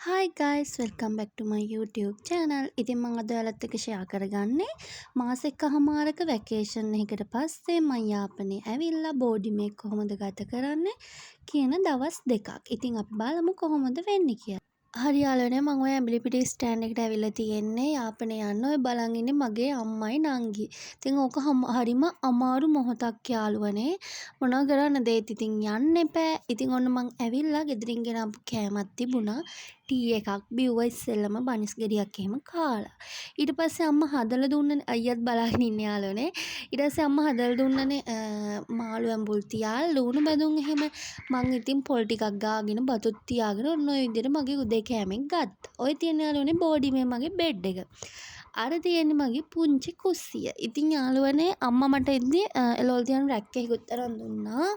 Hi guys, welcome back to my YouTube channel. ඉතින් මම අද ඔයාලත් එක්ක ෂෙයා කරගන්නේ මාස එකහමාරක වැකේෂන් එකකට පස්සේ මම යාපනයේ ඇවිල්ලා බෝඩි මේක කොහොමද ගත කරන්නේ කියන දවස් දෙකක්. ඉතින් අපි බලමු කොහොමද වෙන්නේ කියලා. හරි යාළුවනේ මම ඔය ඇඹිලිපිටිය ස්ටෑන්ඩ් එකට ඇවිල්ලා තියෙන්නේ යාපනයේ යන්න. ඔය බලන් ඉන්නේ මගේ අම්මයි නංගි. ඉතින් ඕක හරිම අමාරු මොහොතක් යාළුවනේ. මොනවා කරන්නද ඒත් ඉතින් යන්න එපා. ඉතින් ඔන්න මං ඇවිල්ලා ගෙදරින් ගෙනාපු කෑමක් තිබුණා. ටී එකක් බිව්වා ඉස්සෙල්ලම බනිස් ගෙඩියක් එහෙම කාලා. ඊට පස්සේ අම්මා හදලා දුන්නනේ අයියත් බලාගෙන ඉන්නේ යාළුවනේ. ඊට පස්සේ අම්මා හදලා දුන්නනේ මාළු ඇඹුල් තියාලා ලුණු බැදුම් එහෙම මං ඉතින් පොල් ටිකක් ගාගෙන බතුත් තියාගෙන ඔන්න ඔය විදිහට මගේ උදේ කෑමෙන් ගත්තා. ඔය තියෙන යාළුවනේ බෝඩි මේ මගේ බෙඩ් එක. අර තියෙන්නේ මගේ පුංචි කුස්සිය. ඉතින් යාළුවනේ අම්මා මට එද්දි එළවලු තියන රැක් එකකුත් අරන් දුන්නා.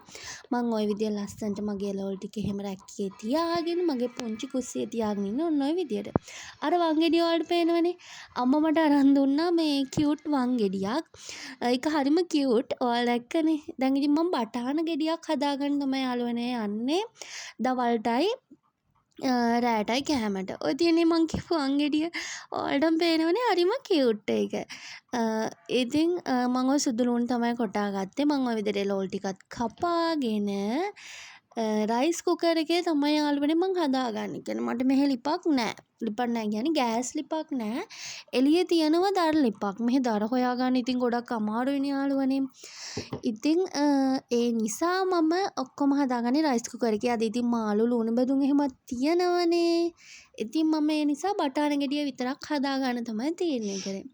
මං ওই විදිහ ලස්සනට මගේ එළවලු ටික එහෙම රැක්කේ තියාගෙන මගේ පුංචි කුස්සියේ තියාගෙන ඉන්න ඔන්න ඔය විදිහට. අර වංගෙඩිය වලට පේනවනේ. අම්මා මට අරන් දුන්නා මේ කියුට් වංගෙඩියක්. ඒක හරිම කියුට්. ඔයාලා දැක්කනේ. දැන් ඉතින් මම බටාන ගෙඩියක් හදාගන්න තමයි යාළුවනේ යන්නේ. දවල්ටයි රෑටයි කෑමට. ඔය තියෙන්නේ මං කියපු වංගෙඩිය. ඔයාලටම පේනවනේ හරිම කියුට් ඒක. ඉතින් මං ඔය සුදු ලුණු තමයි කොටා ගත්තේ. මං ඔය විදිහට එළවලු ටිකත් කපාගෙන රයිස් කුකර් එකේ තමයි යාළුවනේ මං හදාගන්නේ. කියන්නේ මට මෙහෙ ලිපක් නෑ. ලිපක් නෑ කියන්නේ ගෑස් ලිපක් නෑ. එළියේ තියෙනවා දර ලිපක්. මෙහෙ දර හොයාගන්න ඉතින් ගොඩක් අමාරුයිනේ යාළුවනේ. ඉතින් ඒ නිසා මම ඔක්කොම හදාගන්නේ රයිස් කුකර් එකේ. අද ඉතින් මාළු ලුණු බැදුම් එහෙමත් තියෙනවනේ. ඉතින් මම ඒ නිසා බටාන ගෙඩිය විතරක් හදාගන්න තමයි තීරණය කරේ.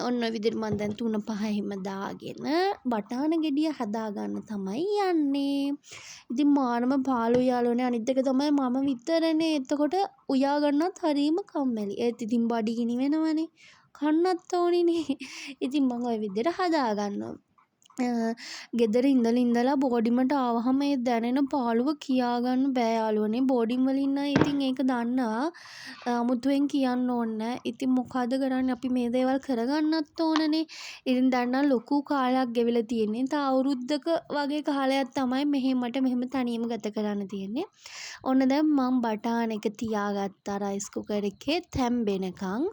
ඔන්න ඔය විදිහට මම දැන් 3-5 එහෙම දාගෙන බටාන ගෙඩිය හදාගන්න තමයි යන්නේ. ඉතින් මාරම පාළුයි යාළුවනේ. අනිත් එක තමයි මම විතරනේ. එතකොට උයා ගන්නත් හරීම කම්මැලි. ඒත් ඉතින් බඩගිනි වෙනවනේ. කන්නත් ඕනිනේ. ඉතින් මම ওই විදිහට හදාගන්නවා. ගෙදර ඉඳලා බෝඩිමට ආවහම ඒ දැනෙන පාළුව කියාගන්න බෑ යාළුවනේ. බෝඩින් වල ඉන්න අය ඉතින් ඒක දන්නවා. අමුතුවෙන් කියන්න ඕනේ නෑ. ඉතින් මොකද කරන්නේ අපි මේ දේවල් කරගන්නත් ඕනනේ. ඉතින් දැන් නම් ලොකු කාලයක් ගෙවිලා තියෙන්නේ. තව අවුරුද්දක වගේ කාලයක් තමයි මට මෙහෙම තනියම ගත කරන්න තියෙන්නේ. ඔන්න දැන් මම බටාන එක තියාගත්තා රයිස් කුකර් එකේ තැම්බෙනකන්.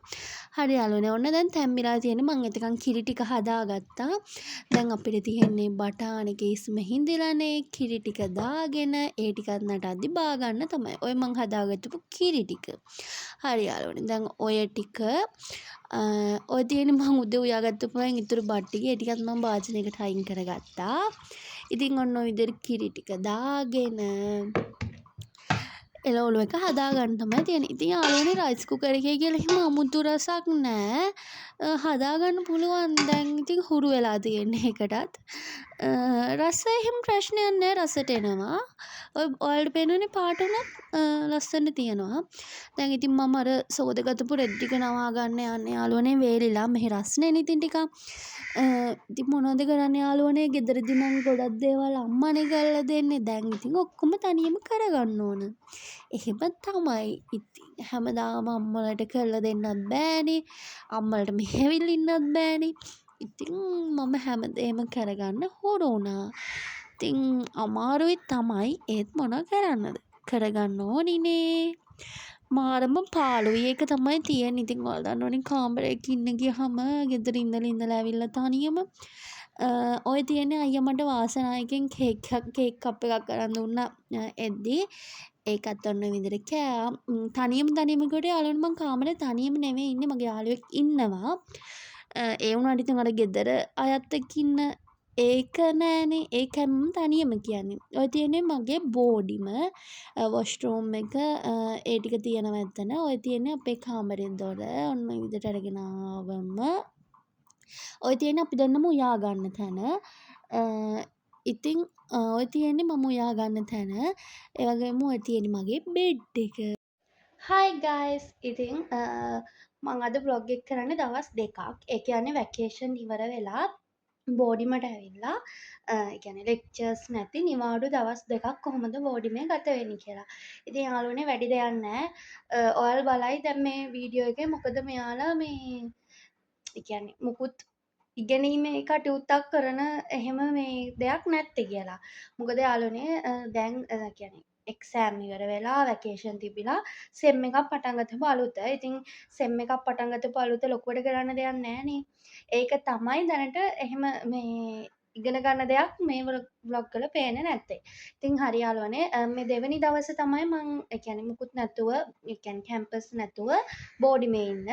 හරි යාළුවනේ. ඔන්න දැන් තැම්බිලා තියෙන්නේ. මම එතකන් කිරි ටික හදාගත්තා. දැන් අපිට තියෙන්නේ බටාන එක ඉස්ම හිඳිලානේ. කිරි ටික දාගෙන ඒ ටිකත් නටද්දි බා ගන්න තමයි. ඔය මං හදාගත්තපු කිරි ටික. හරි යාළුවනේ. දැන් ඔය ටික ඔය තියෙන්නේ මං උදේ උයාගත්තපු මං ඉතුරු බත් ටික. ඒ ටිකත් මං භාජනයකට අයින් කරගත්තා. ඉතින් ඔන්න ඔය විදිහට කිරි ටික දාගෙන එළවලු එක හදාගන්න තමයි තියෙන්නේ. ඉතින් යාළුවනේ රයිස් කුකර් එකේ කියලා එහෙම අමුතු රසක් නෑ. හදාගන්න පුළුවන්. දැන් ඉතින් හුරු වෙලා තියෙන්නේ ඒකටත්. රසය එහෙම ප්‍රශ්නයක් නෑ. රසට එනවා. ඔයාලට පේනවනේ පාට උනත් ලස්සන තියෙනවා. දැන් ඉතින් මම අර සෝදගතපු රෙද් ටික නවා ගන්න යන්නේ යාළුවනේ වේලිලා. මෙහි රස්නේනේ ඉතින් ටිකක්. ඉතින් මොනවද කරන්නේ යාළුවනේ ගෙදරදී නම් ගොඩක් දේවල් අම්මානේ කරලා දෙන්නේ. දැන් ඉතින් ඔක්කොම තනියම කරගන්න ඕන. එහෙම තමයි. ඉතින් හැමදාම අම්මලට කරලා දෙන්නත් බෑනේ. අම්මලට මෙහෙ ඇවිල්ලා ඉන්නත් බෑනේ. ඉතින් මම හැමදේම කරගන්න හුරු වුණා. ඉතින් අමාරුයි තමයි. ඒත් මොනවා කරන්නද? කරගන්න ඕනිනේ. මාරම පාළුයි. ඒක තමයි තියෙන්නේ. ඉතින් ඔයාලා දන්නවනේ කාමරයක ඉන්න ගියහම ගෙදර ඉඳලා ඇවිල්ලා තනියම ඔය තියෙන්නේ අයියා මට වාසනාවකින් කේක් කප් එකක් අරන් දුන්නා එද්දි. ඒකත් ඔන්න ඔය විදිහට කෑවා. තනියම ගිහුවට යාළුවනේ මං කාමරේ තනියම නෙමෙයි ඉන්නේ. මගේ යාළුවෙක් ඉන්නවා. ඒ වුණාට ඉතින් අර ගෙදර අයත් එක්ක ඉන්න ඒක නෑනේ. ඒකම තනියම කියන්නේ. ඔය තියෙන්නේ මගේ බෝඩිම වොෂ්රූම් එක ඒ ටික තියෙනවා එතන. ඔය තියෙන්නේ අපේ කාමරේ දොර. ඔන්න ඔය විදිහට අරගෙන ආවම ඔය තියෙන්නේ අපි දෙන්නම උයා ගන්න තැන. ඉතින් ඔය තියෙන්නේ මම උයා ගන්න තැන. ඒ වගේම ඔය තියෙන්නේ මගේ බෙඩ් එක. Hi guys. ඉතින් මම අද vlog එක කරන්නේ දවස් දෙකක්. ඒ කියන්නේ වැකේෂන් ඉවර වෙලා බෝඩිමට ඇවිල්ලා ඒ කියන්නේ ලෙක්චර්ස් නැති නිවාඩු දවස් දෙකක් කොහොමද බෝඩිමේ ගත වෙන්නේ කියලා. ඉතින් යාළුවනේ වැඩි දෙයක් නැහැ. ඔයාලා බලයි දැන් මේ වීඩියෝ එකේ මොකද මෙයාලා මේ ඒ කියන්නේ මුකුත් ඉගෙනීමේ කටයුත්තක් කරන එහෙම මේ දෙයක් නැත්තේ කියලා. මොකද යාළුවනේ දැන් කියන්නේ එක්සෑම් ඉවර වෙලා වැකේෂන් තිබිලා සෙම් එකක් පටන් ගත්තපු අලුත. ඉතින් සෙම් එකක් පටන් ගත්තපු අලුත ලොකුවට කරන්න දෙයක් නෑනේ. ඒක තමයි දැනට එහෙම මේ ඉගෙන ගන්න දෙයක් මේ ව්ලොග් වල පේන්නේ නැත්තේ. ඉතින් හරි යාළුවනේ මේ දෙවෙනි දවසේ තමයි මම ඒ කියන්නේ මුකුත් නැතුව ඒ කියන්නේ කැම්පස් නැතුව බෝඩිමේ ඉන්න.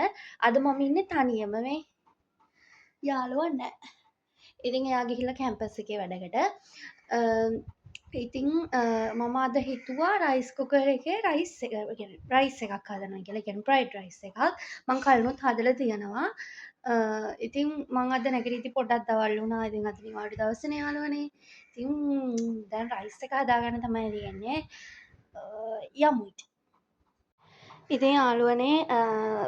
අද මම ඉන්නේ තනියම මේ යාළුවා නෑ. ඉතින් එයා ගිහිල්ලා කැම්පස් එකේ වැඩකට. ඉතින් මම අද හිතුවා රයිස් කුකර් එකේ රයිස් එකක් හදනවා කියලා. කියන්නේ ෆ්‍රයිඩ් රයිස් එකක්. මං කලිනුත් හදලා තියෙනවා. ඉතින් මං අද නැගිටිද්දි පොඩ්ඩක් දවල් වුණා. ඉතින් අද නිවාඩු දවසනේ යාළුවනේ. ඉතින් දැන් රයිස් එක හදාගන්න තමයි තියෙන්නේ. යමු ඉතින්. ඉතින් යාළුවනේ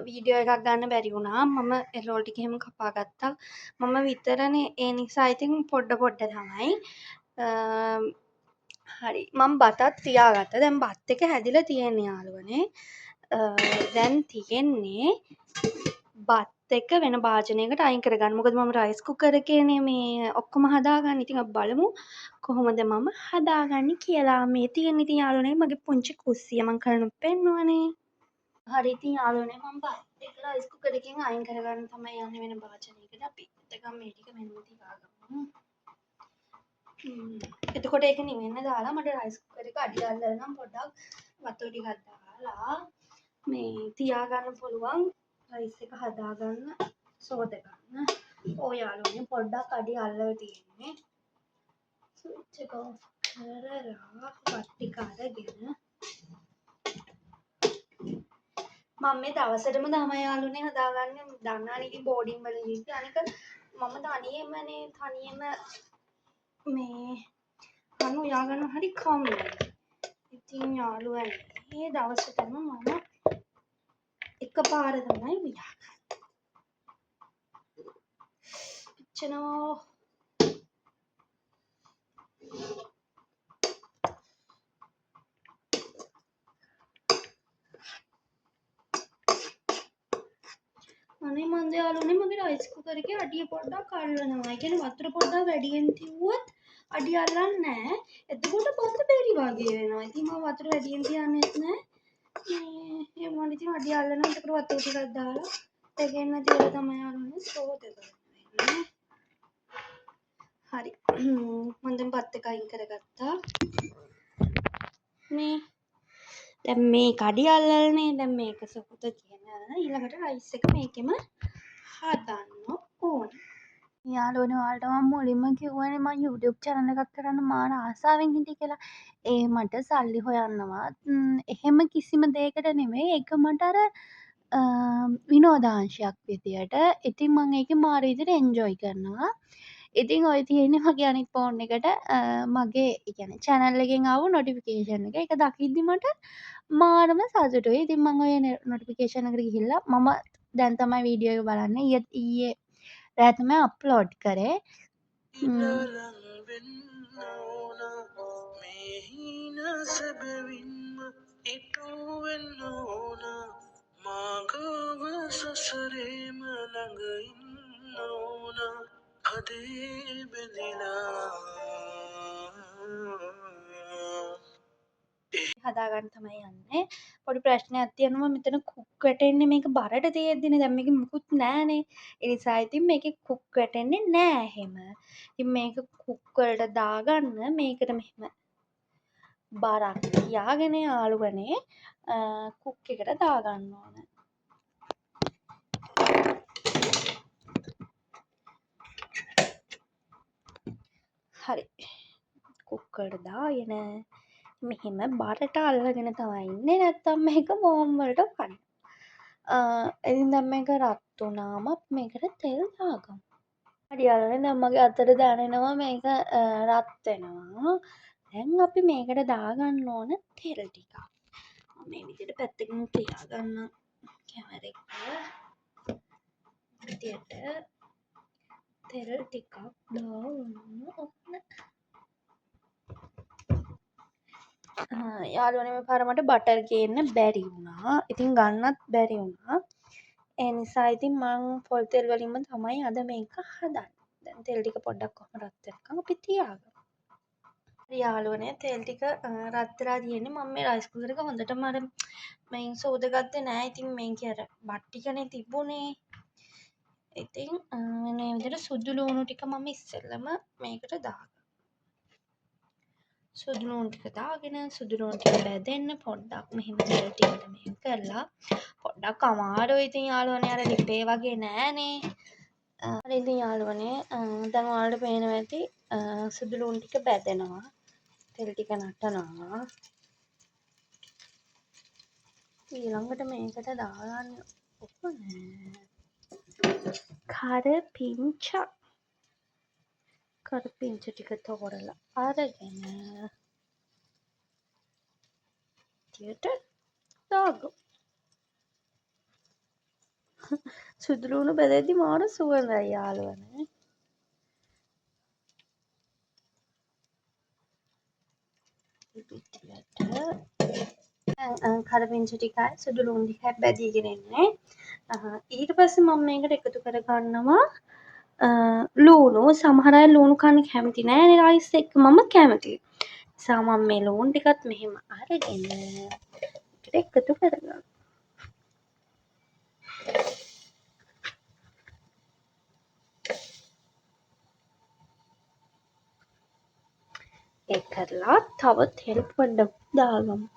වීඩියෝ එකක් ගන්න බැරි වුණා. මම එළවලු ටික එහෙම කපා ගත්තා. මම විතරනේ ඒ නිසා ඉතින් පොඩ තමයි. හරි මම බතත් තියාගත්තා. දැන් බත් එක හැදිලා තියෙන්නේ යාළුවනේ. දැන් තියෙන්නේ බත් එක වෙන භාජනයකට අයින් කරගන්න. මොකද මම රයිස් කුකර් එකේනේ මේ ඔක්කොම හදාගන්නේ. ඉතින් අපි බලමු කොහොමද මම හදාගන්නේ කියලා. මේ තියෙන ඉතින් යාළුවනේ මගේ පුංචි කුස්සිය මම කරනුත් පෙන්නුවනේ. හරි ඉතින් යාළුවනේ මම බත් එක රයිස් කුකර් එකෙන් අයින් කරගන්න තමයි යන්නේ වෙන භාජනයකට. අපි එතකම් මේ ටික මෙන්න තියාගමු. එතකොට ඒක නිවෙන්න දාලා මට රයිස් කුකර් එක අඩි අල්ලලා නම් පොඩ්ඩක් වතුර ටිකක් දාලා මේ තියාගන්න පුළුවන් රයිස් එක හදාගන්න සෝද ගන්න. ඔය යාළුවනේ පොඩ්ඩක් අඩි අල්ලලා තියෙන්නේ. ස්විච් එක ඔෆ් කරලා වත් ටික අරගෙන මම මේ දවසටම තමයි යාළුවනේ හදාගන්නේ. දන්නානේ ඉතින් බෝඩින් වල ඉඳි. අනික මම තනියම මේ අනු යාගන්න හරි කම්මැලි. ඉතින් යාළුවනේ මේ දවසටම මම එකපාර තමයි උයාගන්නේ. පිච්චෙනවා. අනේ මන්ද යාළුවනේ මගේ රයිස් කුකර් එකේ අඩිය පොඩ්ඩක් අල්ලනවා. ඒ කියන්නේ වතුර පොඩ්ඩක් වැඩියෙන් තියුවොත් අඩිය අල්ලන්නේ නැහැ. එතකොට බත බැරි වගේ වෙනවා. ඉතින් මම වතුර වැඩියෙන් තියන්නෙත් නැහැ. මේ මම ඉතින් අඩිය අල්ලනවා. එතකොට වතුර ටිකක් දාලා දෙකෙන්න තියලා තමයි යාළුවනේ සෝද කරන්නේ. හරි. මම දැන් බත් එක අයින් කරගත්තා. මේ දැන් මේ කඩි අල්ලන්නේ දැන් මේක සොකුත කියන ඊළඟට රයිස් එක මේකෙම හදන්න ඕනේ. යාළුවනේ ඔයාලට මම මුලින්ම කිව්වනේ මම YouTube channel එකක් කරන්න මාර ආසාවෙන් හිටිය කියලා. ඒ මට සල්ලි හොයන්නවත් එහෙම කිසිම දෙයකට නෙමෙයි. ඒක මට අර විනෝදාංශයක් විදියට. ඉතින් මම ඒකේ මාර විදියට එන්ජොයි කරනවා. ඉතින් ඔය තියෙන්නේ මගේ අනිත් ෆෝන් එකට මගේ ඒ කියන්නේ channel එකෙන් ආව notification එක. ඒක දකිද්දි මට මාරම සතුටුයි. ඉතින් මම ඔය notification එකට ගිහිල්ලා මම දැන් තමයි වීඩියෝ එක බලන්නේ. ඊයේ රෑ තමයි අප්ලෝඩ් කරේ. හදාගන්න තමයි යන්නේ. පොඩි ප්‍රශ්නයක් තියෙනවා මෙතන කුක් වැටෙන්නේ මේක බරට තියෙද්දිනේ. දැන් මේකේ මුකුත් නෑනේ. ඒ නිසා ඉතින් මේකේ කුක් වැටෙන්නේ නෑ එහෙම. ඉතින් මේක කුක් වලට දාගන්න මේකට මෙහෙම බරක් තියාගෙන යාළුවනේ කුක් එකට දාගන්න ඕන. හරි. කුක් වලට දාගෙන මෙහෙම බරට අල්ලගෙන තමයි ඉන්නේ. නැත්තම් මේක බෝම් වලට කන්න. ඉතින් දැන් මේක රත් වුණාම මේකට තෙල් දාගමු. හරි යාළුවනේ දැන් මගේ අතට දැනෙනවා මේක රත් වෙනවා. දැන් අපි මේකට දාගන්න ඕන තෙල් ටිකක්. මම මේ විදිහට පැත්තකින් තියාගන්න කැමරා එක. විදිහට තෙල් ටිකක් දාගන්න ඕන. යාළුවනේ මේ පාර මට බටර් ගේන්න බැරි වුණා. ඉතින් ගන්නත් බැරි වුණා. ඒ නිසා ඉතින් මං පොල් තෙල් වලින්ම තමයි අද මේක හදන්නේ. දැන් තෙල් ටික පොඩ්ඩක් කොහොම රත් වෙනකම් අපි තියාගමු. යාළුවනේ තෙල් ටික රත් වෙලා තියෙන්නේ. මම මේ රයිස් කුකර් එක හොඳටම අර මේන් සෝදගත්තේ නෑ. ඉතින් මේකේ අර බත් ටිකනේ තිබුණේ. ඉතින් මේ විදිහට සුදු ලුණු ටික මම ඉස්සෙල්ලම මේකට සුදු ලුණු ටික දාගෙන සුදු ලුණු ටික බැදෙන්න පොඩ්ඩක් මෙහෙම ටිකට මෙහෙම කරලා පොඩ්ඩක් අමාරුයි. ඉතින් යාළුවනේ අර ලිපේ වගේ නෑනේ. හරි ඉතින් යාළුවනේ දැන් ඔයාලට පේනවා ඇති සුදු ලුණු ටික බැදෙනවා. තෙල් ටික නටනවා. ඊළඟට මේකට දාගන්න ඕනේ කරපිංචා ටික තෝරලා අරගෙන තියට දාගමු. සුදු ලුණු බෙදෙද්දි මාර සුවඳයි යාළුවනේ. කරපිංචා ටිකයි සුදු ලුණු ටිකයි බැදීගෙන ඉන්නේ. ඊට පස්සේ මම මේකට එකතු කරගන්නවා ලුණු. සමහර අය ලුණු කන්න කැමති නෑනේ රයිස් එක්ක. මම කැමතියි. නිසා මම මේ ලුණු ටිකත් මෙහෙම අරගෙන එකට එකතු කරගන්නවා. ඒ කරලා තව තෙල් පොඩ්ඩක් දාගමු.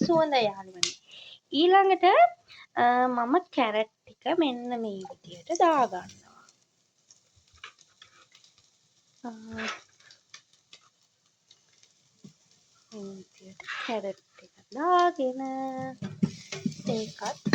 සුවඳයි යාළුවනේ. ඊළඟට මම කැරට් ටික මෙන්න මේ විදියට දාගන්නවා. මේ විදියට කැරට් ටික දාගෙන ඒකත්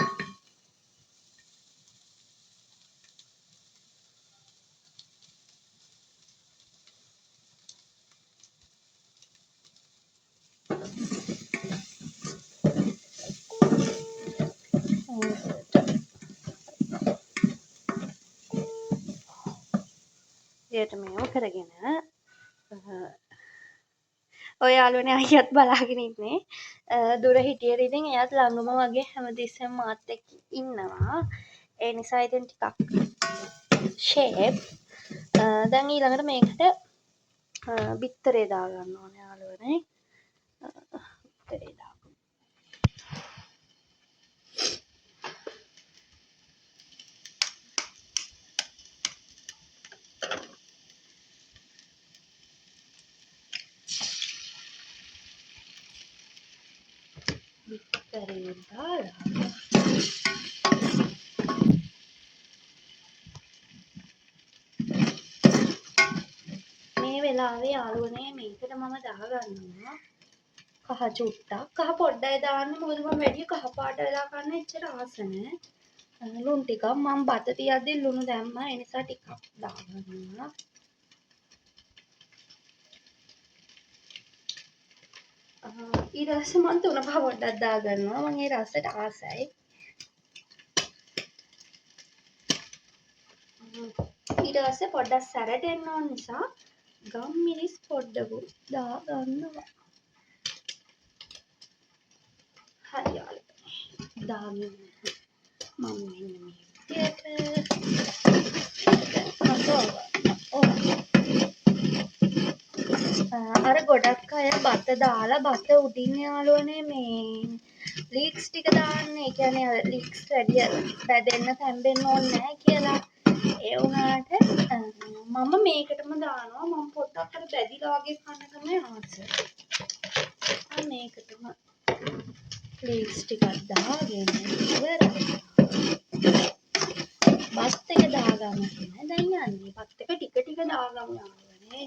එයට මේව කරගෙන ඔය යාළුවනේ අයියත් බලාගෙන ඉන්නේ. දුර හිටියට ඉතින් එයාත් ළඟම වගේ හැමතිස්සෙම මාත් එක්ක ඉන්නවා. ඒ නිසා ඉතින් ටිකක් ෂේප්. දැන් ඊළඟට මේකට බිත්තරේ දාගන්න ඕනේ යාළුවනේ. බිත්තරේ දාගමු. බිත්තරේ දාලා මේ වෙලාවේ යාළුවනේ මේකට මම දාගන්නවා කහ චුට්ටක්. කහ පොඩ්ඩයි දාන්න. මොකද මම වැඩි කහ පාට වෙලා කන්න එච්චර ආස නෑ. ලුණු ටිකක් මම බත තියද්දි ලුණු දැම්මා. ඒ නිසා ටිකක් දාගන්නවා. ඊට පස්සේ මම තුන පහ පොඩ්ඩක් දාගන්නවා. මම ඒ රසට ආසයි. ඊට පස්සේ පොඩ්ඩක් සැරට එන්න ඕන නිසා ගම්මිරිස් පොඩ්ඩකුත් දාගන්නවා. හරි යාළුවනේ. දාගෙන මම මෙන්න මේ විදියට අර ගොඩක් අය බත දාලා බත උඩින් යාළුවනේ මේ ලීක්ස් ටික දාන්නේ. ඒ කියන්නේ අර ලීක්ස් වැඩි බැදෙන්න තැම්බෙන්න ඕනේ නැහැ කියලා. ඒ වුණාට මම මේකටම දානවා. මම පොඩ්ඩක් අර බැදිලා වගේ කන්න තමයි ආස. මේකටම ලීක්ස් ටිකක් දාගෙන ඉවරයි. බත් එක දාගන්න තමයි දැන් යන්නේ. බත් එක ටික ටික දාගමු යාළුවනේ.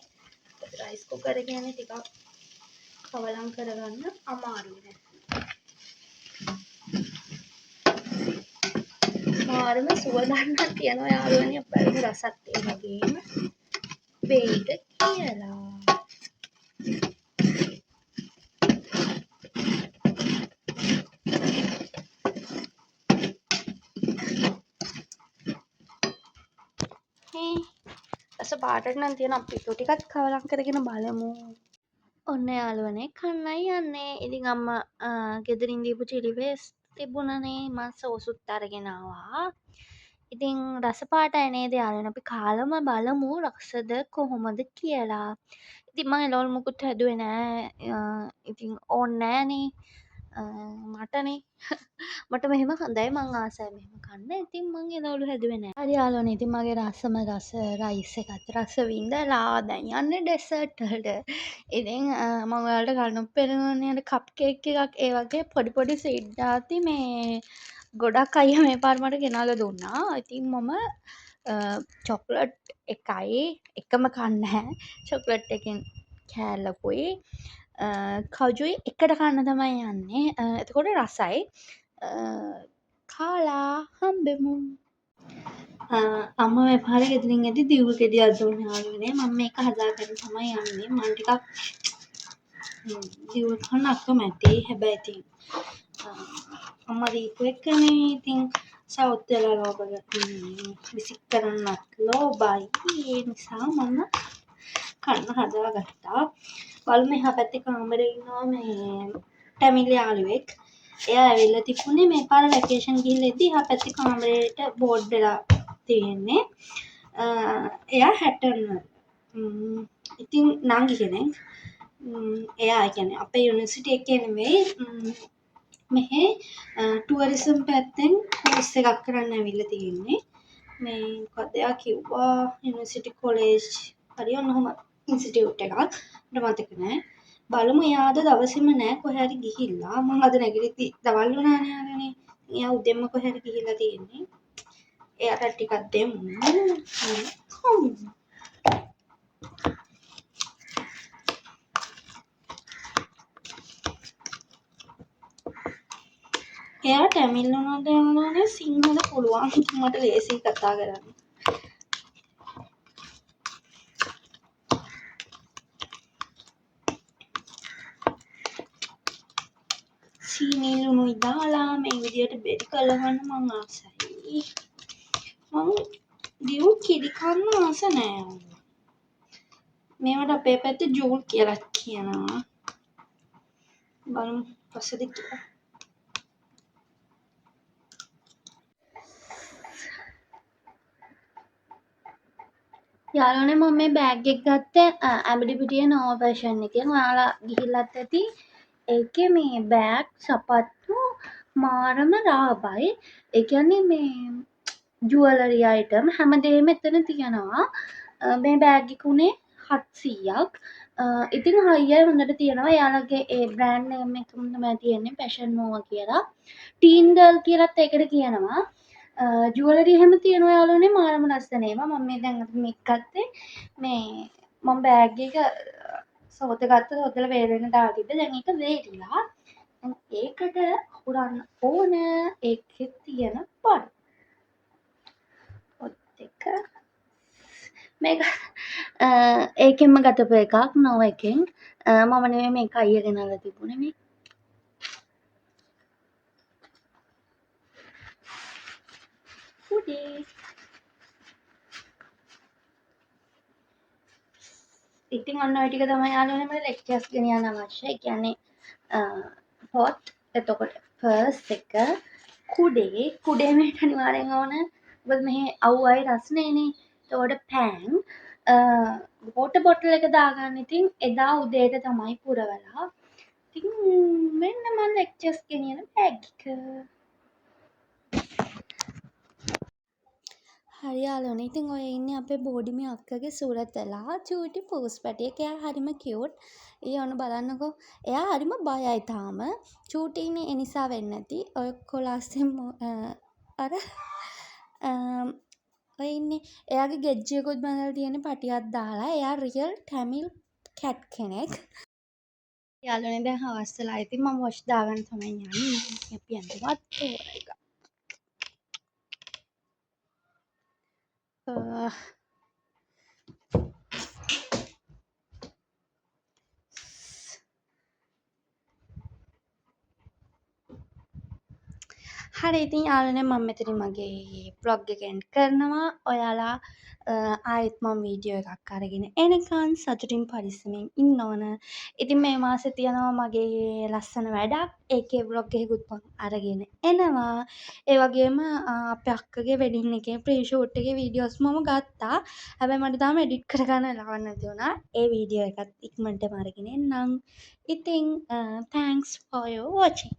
රයිස් කුකර් කියන්නේ ටිකක් කවලම් කරගන්න අමාරුයි. මාරම සුවඳක් තියෙනවා යාළුවනේ. බලමු රසත් ඒ වගේම වේද කියලා. රස පාටට නම් තියෙන අපිටු ටිකත් කවලම් කරගෙන බලමු. ඔන්න යාළුවනේ කන්නයි යන්නේ. ඉතින් අම්මා ගෙදරින් දීපු චිලි පේස්ට් තිබුණනේ. මම සෝසුත් අරගෙන ආවා. ඉතින් රස පාටයි නේද යාළුවනේ. අපි කාලම බලමු රසද කොහොමද කියලා. ඉතින් මං එලවලු මුකුත් හැදුවේ නෑ. ඉතින් ඕනේ නෑනේ මටනේ. මට මෙහෙම හොඳයි මං ආසයි මෙහෙම කන්න. ඉතින් මං එලවලු හැදුවේ නෑ. හරි යාළුවනේ ඉතින් මගේ රසම රස රයිස් එකත් රස වින්දලා දැන් යන්නේ ඩෙසර්ට් වලට. ඉතින් මම ඔයාලට කලිනුත් පෙන්නනුනේ අර කප් කේක් එකක් ඒ වගේ පොඩි පොඩි ස්වීට් දාති මේ ගොඩක් අයියා මේ පාර මට ගෙනාලා දුන්නා. ඉතින් මම චොක්ලට් එකයි එකම කන්නේ නැහැ. චොක්ලට් එකෙන් කෑල්ලකුයි කජුයි එකට කන්න තමයි යන්නේ. එතකොට රසයි. කාලා හම්බෙමු. අම්මා මේ පාර ගෙදරින් එද්දි දියුල් ගෙඩියක් දුන්න යාළුවනේ. මම මේක හදාගෙන තමයි යන්නේ. මම ටිකක් දියුල් කන්න අකමැතියි. හැබැයි ඉතින් අම්මා දීපු එකනේ. ඉතින් සවුත් වෙලා ලෝභ විසික් කරන්නත් ලෝභයි. ඒ නිසා මම කන්න හදාගත්තා. බලමු එහා පැත්තේ කාමරේ ඉන්නවා මේ ටැමිල් යාළුවෙක්. එයා ඇවිල්ලා තිබුණේ මේ පාර වැකේෂන් ගිහිල්ලා ඉද්දි එහා පැත්තේ කාමරේට බෝඩ් වෙලා තියෙන්නේ. එයා හැටර්න් වල. ඉතින් නංගි කෙනෙක්. එයා කියන්නේ අපේ යුනිවර්සිටි එකේ නෙවෙයි මෙහෙ ටුවරිසම් පැත්තෙන් කෝස් එකක් කරන්න ඇවිල්ලා තියෙන්නේ. මේ මොකක්ද එයා කිව්වා යුනිවර්සිටි කොලේජ් හරි ඔන්න ඔහොම ඉන්ස්ටිටියුට් එකක්. මට මතක නෑ. බලමු එයා අද දවසේම නෑ කොහේ හරි ගිහිල්ලා. මං අද නැගිටිද්දි දවල් වුණානේ යාළුවනේ. එයා උදේම කොහේ හරි ගිහිල්ලා තියෙන්නේ. එයාට ටිකක් දෙමු. එයා ටැමිල් වුණාට යාළුවනේ සිංහල පුළුවන්. මට ලේසියි කතා කරන්න. සීනි ලුණුයි දාලා මේ විදියට බෙරි කළහම මං ආසයි. මං දියුල් කිරි කන්න ආස නෑ. මේවට අපේ පැත්තේ ජූල් කියලා කියනවා. බලමු පස්සේද කියලා. යාළුවනේ මම මේ බෑග් එක ගත්තේ ඇඹිලිපිටියේ නෝවා ෆැෂන් එකෙන්. ඔයාලා ගිහිල්ලත් ඇති. ඒකේ මේ බෑග් සපත්තු මාරම ලාභයි. ඒ කියන්නේ මේ ජුවලරි අයිටම් හැමදේම එතන තියෙනවා. මේ බෑග් එක උනේ 700ක්. ඉතින් හයිය හොඳට තියෙනවා. එයාලගේ ඒ බ්‍රෑන්ඩ් නේම් එක තමයි තියෙන්නේ ෆැෂන් නෝවා කියලා. ටීන් ගර්ල් කියලාත් ඒකට කියනවා. ජුවලරි එහෙම තියෙනවා යාළුවනේ මාරම ලස්සන ඒවා. මම මේ දැන් මේක ගත්තේ මේ මම බෑග් එක සෝත ගත්ත සෝතල වේලෙන්න දාලා තිබ්බේ. දැන් ඒක වේලිලා. දැන් ඒකට හුරන්න ඕන ඒකේ තියෙන බඩ. ඔත් එක මේක ඒකෙන්ම ගතපු එකක් නෝවා එකෙන්. මම නෙමෙයි මේක අයියා ගෙනල්ලා තිබුණේ මේ. උඩේ ඉතින් ඔන්න ඔය ටික තමයි යාළුවනේ මට ලෙක්චර්ස් ගෙනියන්න අවශ්‍ය. ඒ කියන්නේ පොට් එතකොට පර්ස් එක කුඩේ මේට අනිවාර්යෙන් ඕන. මොකද මෙහි අවුවයි රස්නේනේ. එතකොට පෑන් වෝටර් බොටල් එක දාගන්න ඉතින් එදා උදේට තමයි පුරවලා. ඉතින් මෙන්න මම ලෙක්චර්ස් ගෙනියන බෑග් එක. හරි යාළුවනේ ඉතින් ඔය ඉන්නේ අපේ බෝඩිමේ අක්කගේ සුරතලා චූටි පූස් පැටියෙක්. එයා හරිම කියුට්. ඔන්න බලන්නකෝ. එයා හරිම බයයි තාම. චූටිනේ ඒ නිසා වෙන්නේ නැති. ඔය කොලාස්සෙන් අර ඔය ඉන්නේ. එයාගේ ගෙජ්ජියකුත් බඳලා තියෙන පටියක් දාලා. එයා රියල් ටැමිල් කැට් කෙනෙක්. යාළුවනේ දැන් හවස් වෙලා. ඉතින් මම වොෂ් දාගන්න තමයි යන්නේ. අපි ඇඳුමත් තෝරගමු. හරි ඉතින් යාළුවනේ මම මෙතනින් මගේ බ්ලොග් එක එන්ඩ් කරනවා. ඔයාලා ආයෙත් මම වීඩියෝ එකක් අරගෙන එනකන් සතුටින් පරිස්සමින් ඉන්න ඕන. ඉතින් මේ මාසේ තියෙනවා මගේ ලස්සන වැඩක්. ඒකේ බ්ලොග් එකකුත් මම අරගෙන එනවා. ඒ වගේම අපේ අක්කගේ වෙඩින් එකේ ප්‍රී ෂූට් එකේ වීඩියෝස් මම ගත්තා. හැබැයි මට තාම එඩිට් කරගන්න වෙලාවක් නැති වුණා. ඒ වීඩියෝ එකත් ඉක්මනටම අරගෙන එන්නම්. ඉතින් thanks for your watching.